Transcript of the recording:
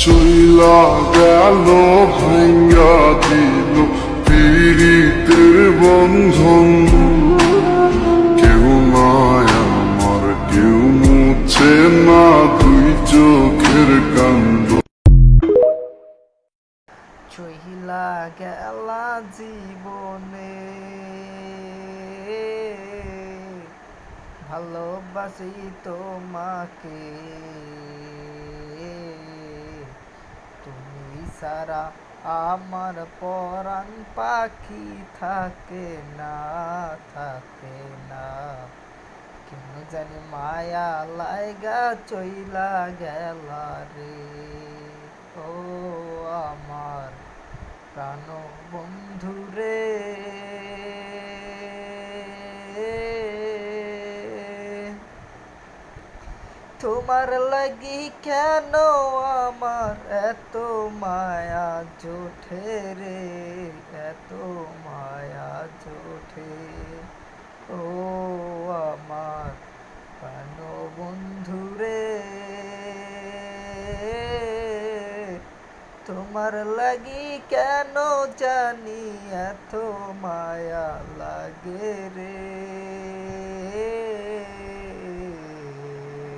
চইলা গেল ভাঙ্গা দিল পীড়িতের বন্ধন। কেউ নাই আমার, কেউ মুছে না দুই চোখের কান্দ। চইলা গেলা জীবনে ভালোবাসি তোমাকে, তুমি সারা আমার পরাণ পাখি থাকে না, থাকে না। কেন জানি মায়া লাইগা চইলা গেলা রে, ও আমার প্রাণ বন্ধু রে। তোমার লাগি কেন আমার এত মায়া জোঠে রে, এত মায়া জোঠে। ও আমার প্রাণ বন্ধু রে, তোমার লাগি কেন জানি এত মায়া লাগে রে।